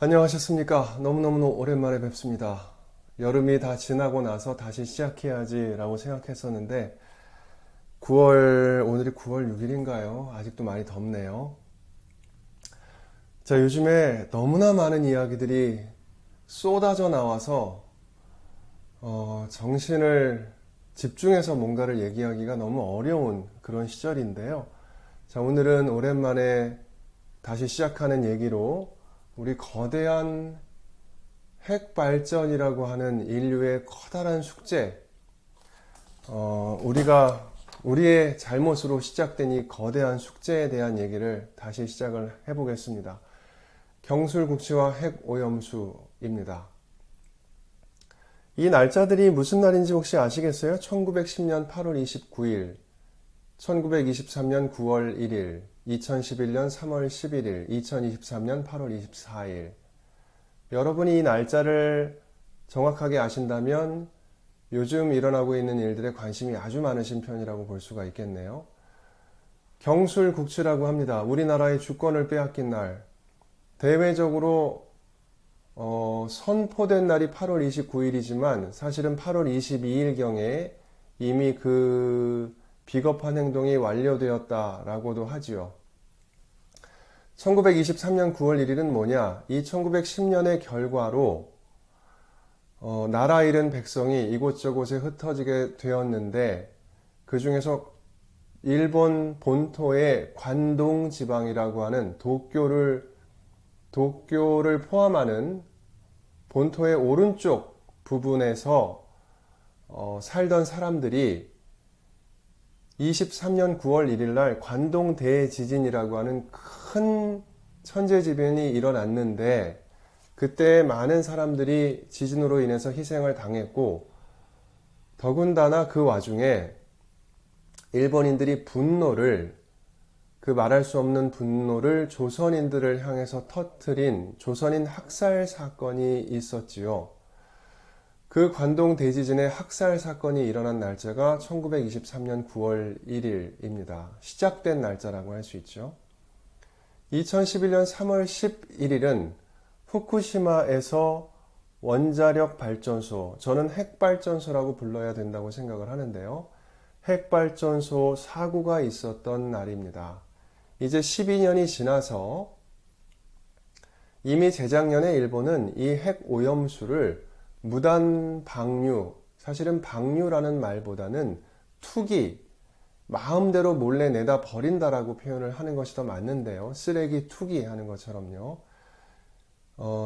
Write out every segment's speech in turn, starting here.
안녕하셨습니까? 너무너무 오랜만에 뵙습니다. 여름이 다 지나고 나서 다시 시작해야지 라고 생각했었는데 오늘이 9월 6일인가요? 아직도 많이 덥네요. 자, 요즘에 너무나 많은 이야기들이 쏟아져 나와서 정신을 집중해서 뭔가를 얘기하기가 너무 어려운 그런 시절인데요. 자, 오늘은 오랜만에 다시 시작하는 얘기로 우리 거대한 핵 발전이라고 하는 인류의 커다란 숙제, 우리의 잘못으로 시작된 이 거대한 숙제에 대한 얘기를 다시 시작을 해보겠습니다. 경술국치와 핵오염수입니다. 이 날짜들이 무슨 날인지 혹시 아시겠어요? 1910년 8월 29일, 1923년 9월 1일, 2011년 3월 11일, 2023년 8월 24일. 여러분이 이 날짜를 정확하게 아신다면 요즘 일어나고 있는 일들에 관심이 아주 많으신 편이라고 볼 수가 있겠네요. 경술국치라고 합니다. 우리나라의 주권을 빼앗긴 날. 대외적으로 선포된 날이 8월 29일이지만 사실은 8월 22일경에 이미 그 비겁한 행동이 완료되었다라고도 하지요. 1923년 9월 1일은 뭐냐? 이 1910년의 결과로 나라 잃은 백성이 이곳저곳에 흩어지게 되었는데 그 중에서 일본 본토의 관동 지방이라고 하는 도쿄를 포함하는 본토의 오른쪽 부분에서 살던 사람들이 23년 9월 1일 날 관동 대지진이라고 하는 큰 천재지변이 일어났는데 그때 많은 사람들이 지진으로 인해서 희생을 당했고 더군다나 그 와중에 일본인들이 그 말할 수 없는 분노를 조선인들을 향해서 터뜨린 조선인 학살 사건이 있었지요. 그 관동 대지진의 학살 사건이 일어난 날짜가 1923년 9월 1일입니다. 시작된 날짜라고 할 수 있죠. 2011년 3월 11일은 후쿠시마에서 원자력 발전소, 저는 핵발전소라고 불러야 된다고 생각을 하는데요. 핵발전소 사고가 있었던 날입니다. 이제 12년이 지나서 이미 재작년에 일본은 이 핵오염수를 무단 방류, 사실은 방류라는 말보다는 투기, 마음대로 몰래 내다 버린다라고 표현을 하는 것이 더 맞는데요. 쓰레기 투기하는 것처럼요.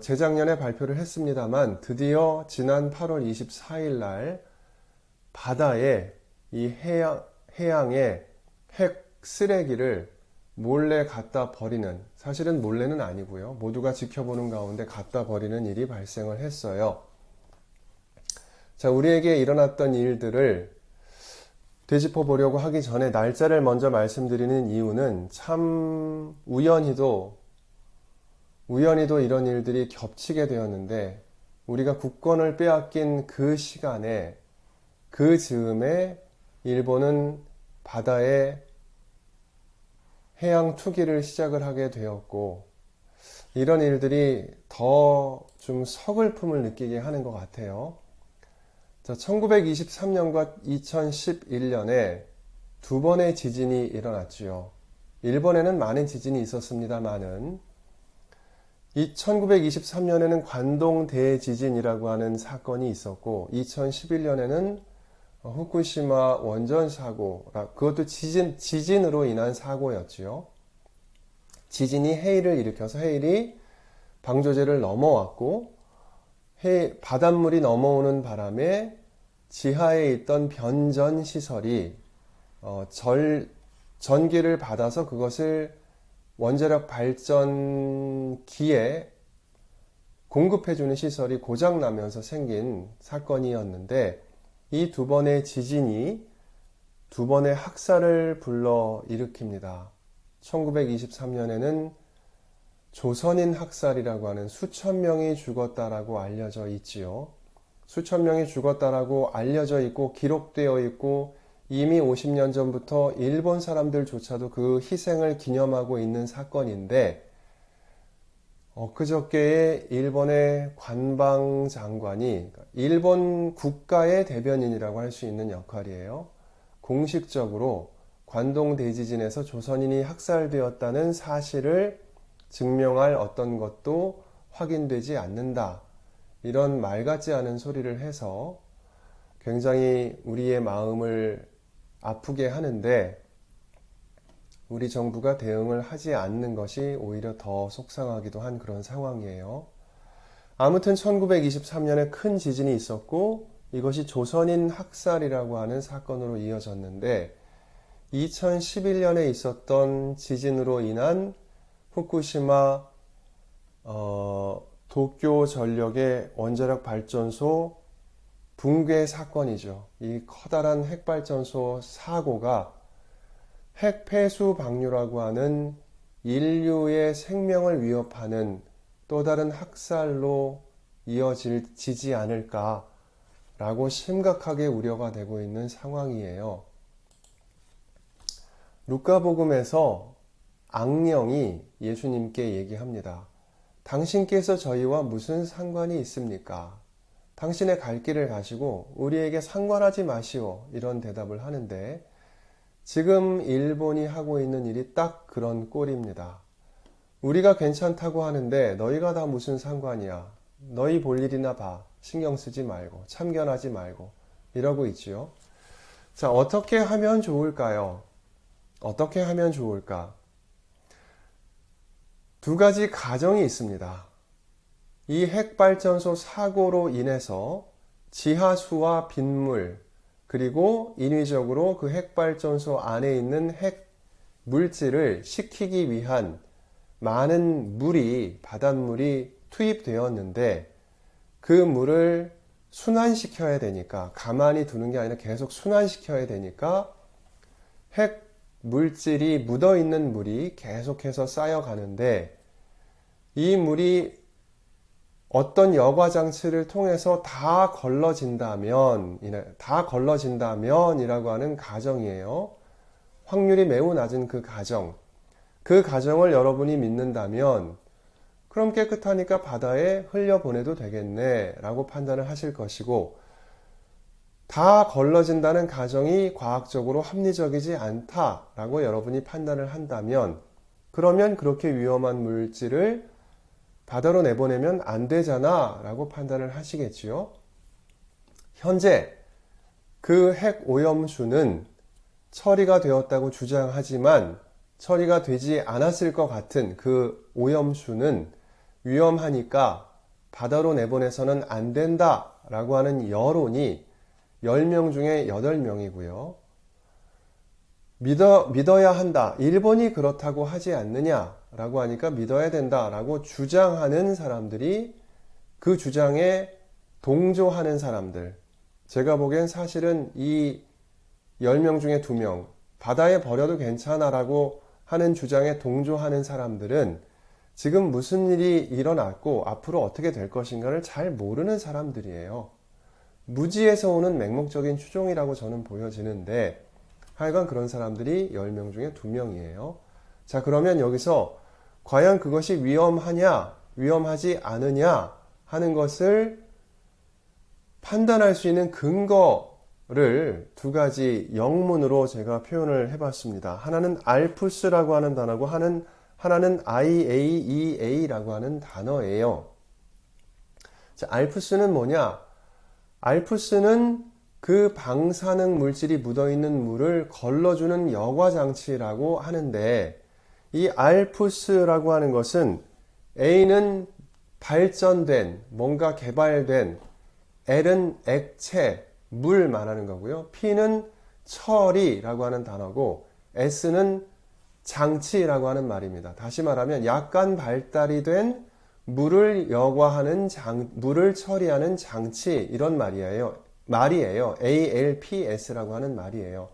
재작년에 발표를 했습니다만 드디어 지난 8월 24일 날 바다에 이 해양에 핵 쓰레기를 몰래 갖다 버리는, 사실은 몰래는 아니고요. 모두가 지켜보는 가운데 갖다 버리는 일이 발생을 했어요. 자, 우리에게 일어났던 일들을 되짚어 보려고 하기 전에 날짜를 먼저 말씀드리는 이유는 참 우연히도 이런 일들이 겹치게 되었는데 우리가 국권을 빼앗긴 그 시간에 그 즈음에 일본은 바다에 해양 투기를 시작을 하게 되었고 이런 일들이 더 좀 서글픔을 느끼게 하는 것 같아요. 자, 1923년과 2011년에 두 번의 지진이 일어났지요. 일본에는 많은 지진이 있었습니다만은 1923년에는 관동 대지진이라고 하는 사건이 있었고 2011년에는 후쿠시마 원전 사고, 그것도 지진으로 인한 사고였지요. 지진이 해일을 일으켜서 해일이 방조제를 넘어왔고 바닷물이 넘어오는 바람에 지하에 있던 변전 시설이 전기를 받아서 그것을 원자력 발전기에 공급해주는 시설이 고장나면서 생긴 사건이었는데 이 두 번의 지진이 두 번의 학살을 불러 일으킵니다. 1923년에는 조선인 학살이라고 하는 수천 명이 죽었다라고 알려져 있지요. 수천 명이 죽었다라고 알려져 있고 기록되어 있고 이미 50년 전부터 일본 사람들조차도 그 희생을 기념하고 있는 사건인데 엊그저께에 일본의 관방장관이 일본 국가의 대변인이라고 할 수 있는 역할이에요. 공식적으로 관동 대지진에서 조선인이 학살되었다는 사실을 증명할 어떤 것도 확인되지 않는다. 이런 말 같지 않은 소리를 해서 굉장히 우리의 마음을 아프게 하는데 우리 정부가 대응을 하지 않는 것이 오히려 더 속상하기도 한 그런 상황이에요. 아무튼 1923년에 큰 지진이 있었고 이것이 조선인 학살이라고 하는 사건으로 이어졌는데 2011년에 있었던 지진으로 인한 후쿠시마 도쿄 전력의 원자력 발전소 붕괴 사건이죠. 이 커다란 핵발전소 사고가 핵 폐수 방류라고 하는 인류의 생명을 위협하는 또 다른 학살로 이어지지 않을까라고 심각하게 우려가 되고 있는 상황이에요. 루카복음에서 앙령이 예수님께 얘기합니다. 당신께서 저희와 무슨 상관이 있습니까? 당신의 갈 길을 가시고 우리에게 상관하지 마시오. 이런 대답을 하는데 지금 일본이 하고 있는 일이 딱 그런 꼴입니다. 우리가 괜찮다고 하는데 너희가 다 무슨 상관이야. 너희 볼 일이나 봐. 신경 쓰지 말고 참견하지 말고 이러고 있지요. 자, 어떻게 하면 좋을까요? 어떻게 하면 좋을까? 두 가지 가정이 있습니다. 이 핵발전소 사고로 인해서 지하수와 빗물 그리고 인위적으로 그 핵발전소 안에 있는 핵 물질을 식히기 위한 많은 물이 바닷물이 투입되었는데 그 물을 순환시켜야 되니까 가만히 두는 게 아니라 계속 순환시켜야 되니까 핵 물질이 묻어있는 물이 계속해서 쌓여가는데 이 물이 어떤 여과 장치를 통해서 다 걸러진다면이라고 하는 가정이에요. 확률이 매우 낮은 그 가정. 그 가정을 여러분이 믿는다면 그럼 깨끗하니까 바다에 흘려보내도 되겠네 라고 판단을 하실 것이고 다 걸러진다는 가정이 과학적으로 합리적이지 않다라고 여러분이 판단을 한다면 그러면 그렇게 위험한 물질을 바다로 내보내면 안 되잖아 라고 판단을 하시겠지요. 현재 그 핵 오염수는 처리가 되었다고 주장하지만 처리가 되지 않았을 것 같은 그 오염수는 위험하니까 바다로 내보내서는 안 된다 라고 하는 여론이 10명 중에 8명이고요. 믿어야 한다. 일본이 그렇다고 하지 않느냐라고 하니까 믿어야 된다라고 주장하는 사람들이 그 주장에 동조하는 사람들. 제가 보기엔 사실은 이 10명 중에 2명, 바다에 버려도 괜찮아라고 하는 주장에 동조하는 사람들은 지금 무슨 일이 일어났고 앞으로 어떻게 될 것인가를 잘 모르는 사람들이에요. 무지에서 오는 맹목적인 추종이라고 저는 보여지는데 하여간 그런 사람들이 10명 중에 2명이에요. 자, 그러면 여기서 과연 그것이 위험하냐, 위험하지 않으냐 하는 것을 판단할 수 있는 근거를 두 가지 영문으로 제가 표현을 해봤습니다. 하나는 알프스라고 하는 단어고 하나는 IAEA라고 하는 단어예요. 자, 알프스는 뭐냐? 알프스는 그 방사능 물질이 묻어있는 물을 걸러주는 여과장치라고 하는데 이 알프스라고 하는 것은 A는 발전된, 뭔가 개발된, L은 액체, 물 말하는 거고요. P는 처리라고 하는 단어고 S는 장치라고 하는 말입니다. 다시 말하면 약간 발달이 된 물을 여과하는 물을 처리하는 장치 이런 말이에요. ALPS라고 하는 말이에요.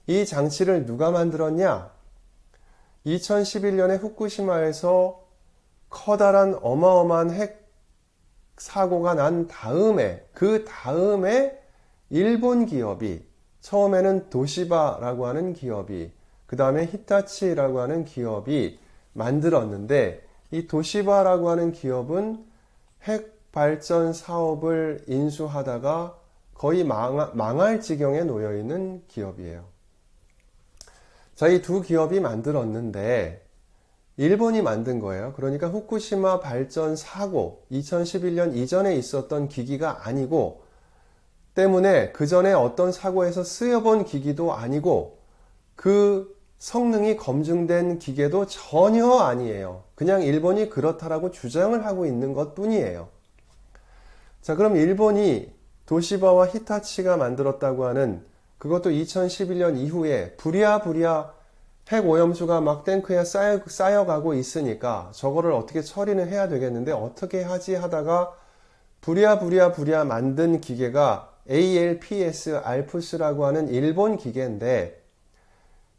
이 장치를 누가 만들었냐? 2011년에 후쿠시마에서 커다란 어마어마한 핵 사고가 난 다음에 그 다음에 일본 기업이 처음에는 도시바라고 하는 기업이 그 다음에 히타치라고 하는 기업이 만들었는데 이 도시바라고 하는 기업은 핵 발전 사업을 인수하다가 거의 망할 지경에 놓여 있는 기업이에요. 자, 이 두 기업이 만들었는데 일본이 만든 거예요. 그러니까 후쿠시마 발전 사고 2011년 이전에 있었던 기기가 아니고 때문에 그 전에 어떤 사고에서 쓰여본 기기도 아니고 그 성능이 검증된 기계도 전혀 아니에요. 그냥 일본이 그렇다라고 주장을 하고 있는 것 뿐이에요. 자, 그럼 일본이 도시바와 히타치가 만들었다고 하는 그것도 2011년 이후에 부랴부랴 핵 오염수가 막 탱크에 쌓여가고 있으니까 저거를 어떻게 처리는 해야 되겠는데 어떻게 하지 하다가 부랴 만든 기계가 ALPS, 알프스라고 하는 일본 기계인데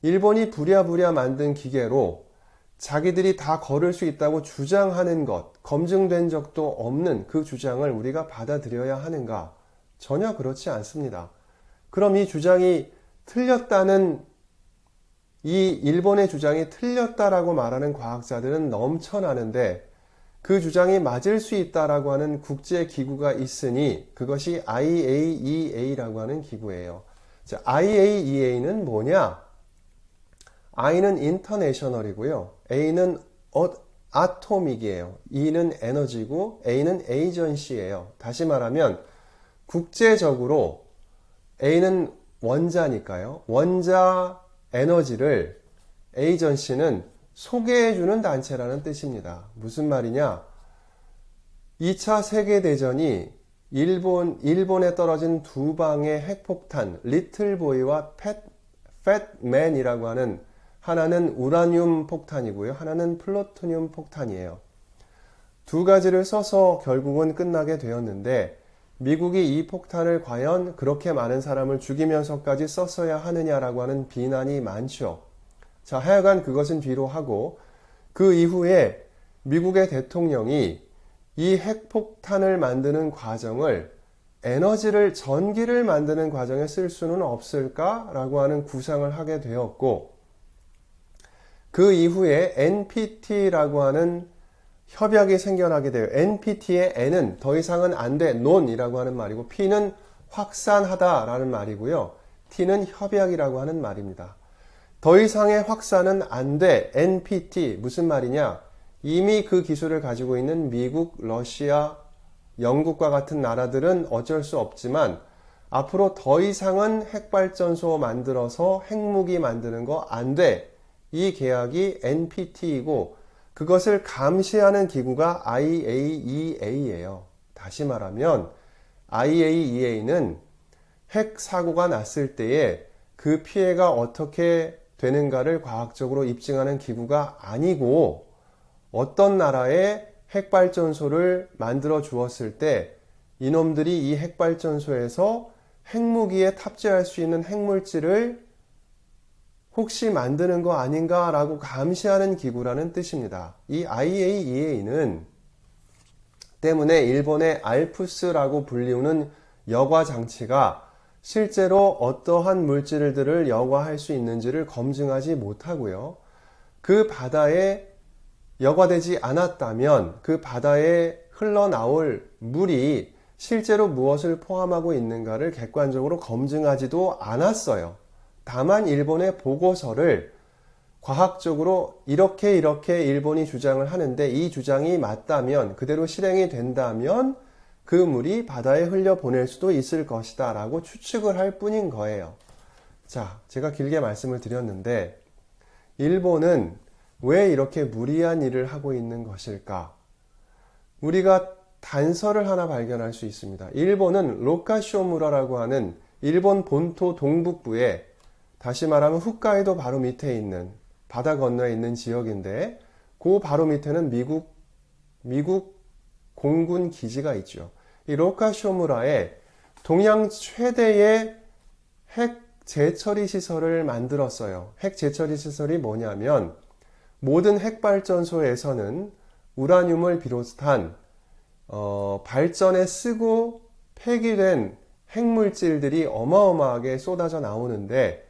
일본이 부랴부랴 만든 기계로 자기들이 다 걸을 수 있다고 주장하는 것, 검증된 적도 없는 그 주장을 우리가 받아들여야 하는가? 전혀 그렇지 않습니다. 그럼 이 주장이 틀렸다는, 이 일본의 주장이 틀렸다라고 말하는 과학자들은 넘쳐나는데 그 주장이 맞을 수 있다라고 하는 국제기구가 있으니 그것이 IAEA라고 하는 기구예요. 자, IAEA는 뭐냐? I는 인터내셔널이고요. A는 아토믹이에요. E는 에너지고 A는 에이전시예요. 다시 말하면 국제적으로 A는 원자니까요. 원자 에너지를 에이전시는 소개해주는 단체라는 뜻입니다. 무슨 말이냐? 2차 세계대전이 일본에 떨어진 두 방의 핵폭탄, 리틀보이와 팻맨이라고 하는 하나는 우라늄 폭탄이고요. 하나는 플루토늄 폭탄이에요. 두 가지를 써서 결국은 끝나게 되었는데 미국이 이 폭탄을 과연 그렇게 많은 사람을 죽이면서까지 썼어야 하느냐라고 하는 비난이 많죠. 자, 하여간 그것은 뒤로 하고 그 이후에 미국의 대통령이 이 핵폭탄을 만드는 과정을 전기를 만드는 과정에 쓸 수는 없을까라고 하는 구상을 하게 되었고 그 이후에 NPT라고 하는 협약이 생겨나게 돼요. NPT의 N은 더 이상은 안 돼, 논이라고 하는 말이고 P는 확산하다라는 말이고요. T는 협약이라고 하는 말입니다. 더 이상의 확산은 안 돼, NPT 무슨 말이냐? 이미 그 기술을 가지고 있는 미국, 러시아, 영국과 같은 나라들은 어쩔 수 없지만 앞으로 더 이상은 핵발전소 만들어서 핵무기 만드는 거 안 돼. 이 계약이 NPT이고 그것을 감시하는 기구가 IAEA예요. 다시 말하면 IAEA는 핵 사고가 났을 때에 그 피해가 어떻게 되는가를 과학적으로 입증하는 기구가 아니고 어떤 나라의 핵발전소를 만들어 주었을 때 이놈들이 이 핵발전소에서 핵무기에 탑재할 수 있는 핵물질을 혹시 만드는 거 아닌가라고 감시하는 기구라는 뜻입니다. 이 IAEA는 때문에 일본의 알프스라고 불리우는 여과 장치가 실제로 어떠한 물질들을 여과할 수 있는지를 검증하지 못하고요. 그 바다에 여과되지 않았다면 그 바다에 흘러나올 물이 실제로 무엇을 포함하고 있는가를 객관적으로 검증하지도 않았어요. 다만 일본의 보고서를 과학적으로 이렇게 일본이 주장을 하는데 이 주장이 맞다면 그대로 실행이 된다면 그 물이 바다에 흘려보낼 수도 있을 것이다 라고 추측을 할 뿐인 거예요. 자, 제가 길게 말씀을 드렸는데 일본은 왜 이렇게 무리한 일을 하고 있는 것일까? 우리가 단서를 하나 발견할 수 있습니다. 일본은 로카쇼무라라고 하는 일본 본토 동북부에 다시 말하면 홋카이도 바로 밑에 있는 바다 건너에 있는 지역인데 그 바로 밑에는 미국 공군 기지가 있죠. 이 로카쇼무라에 동양 최대의 핵 재처리 시설을 만들었어요. 핵 재처리 시설이 뭐냐면 모든 핵발전소에서는 우라늄을 비롯한 발전에 쓰고 폐기된 핵물질들이 어마어마하게 쏟아져 나오는데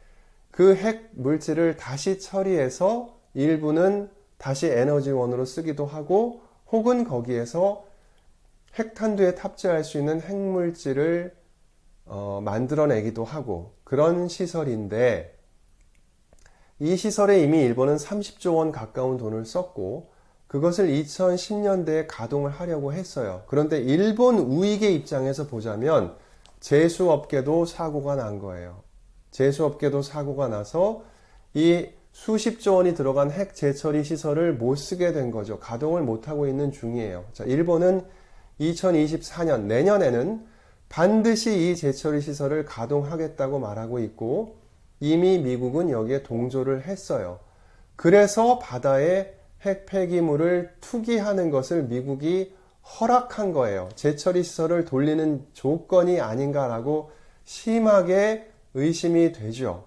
그 핵물질을 다시 처리해서 일부는 다시 에너지원으로 쓰기도 하고 혹은 거기에서 핵탄두에 탑재할 수 있는 핵물질을 만들어내기도 하고 그런 시설인데 이 시설에 이미 일본은 30조 원 가까운 돈을 썼고 그것을 2010년대에 가동을 하려고 했어요. 그런데 일본 우익의 입장에서 보자면 제수업계도 사고가 난 거예요. 제수업계도 사고가 나서 이 수십조 원이 들어간 핵 재처리 시설을 못 쓰게 된 거죠. 가동을 못하고 있는 중이에요. 자, 일본은 2024년 내년에는 반드시 이 재처리 시설을 가동하겠다고 말하고 있고 이미 미국은 여기에 동조를 했어요. 그래서 바다에 핵 폐기물을 투기하는 것을 미국이 허락한 거예요. 재처리 시설을 돌리는 조건이 아닌가라고 심하게 의심이 되죠.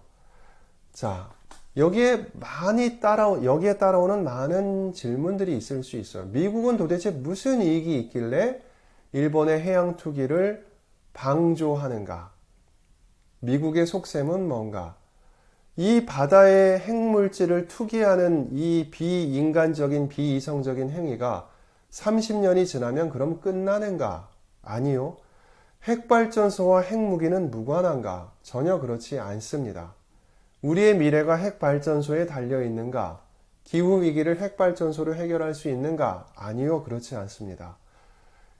자, 여기에 따라오는 많은 질문들이 있을 수 있어요. 미국은 도대체 무슨 이익이 있길래 일본의 해양 투기를 방조하는가? 미국의 속셈은 뭔가? 이 바다에 핵물질을 투기하는 이 비인간적인 비이성적인 행위가 30년이 지나면 그럼 끝나는가? 아니요. 핵발전소와 핵무기는 무관한가? 전혀 그렇지 않습니다. 우리의 미래가 핵발전소에 달려 있는가? 기후위기를 핵발전소로 해결할 수 있는가? 아니요, 그렇지 않습니다.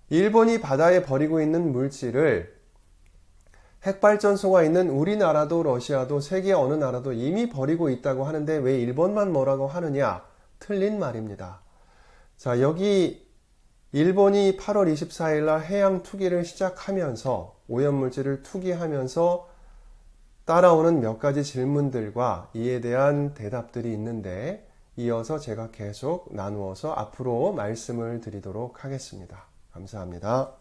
일본이 바다에 버리고 있는 물질을 핵발전소가 있는 우리나라도 러시아도 세계 어느 나라도 이미 버리고 있다고 하는데 왜 일본만 뭐라고 하느냐? 틀린 말입니다. 자, 여기 일본이 8월 24일 날 해양 투기를 시작하면서 오염물질을 투기하면서 따라오는 몇 가지 질문들과 이에 대한 대답들이 있는데 이어서 제가 계속 나누어서 앞으로 말씀을 드리도록 하겠습니다. 감사합니다.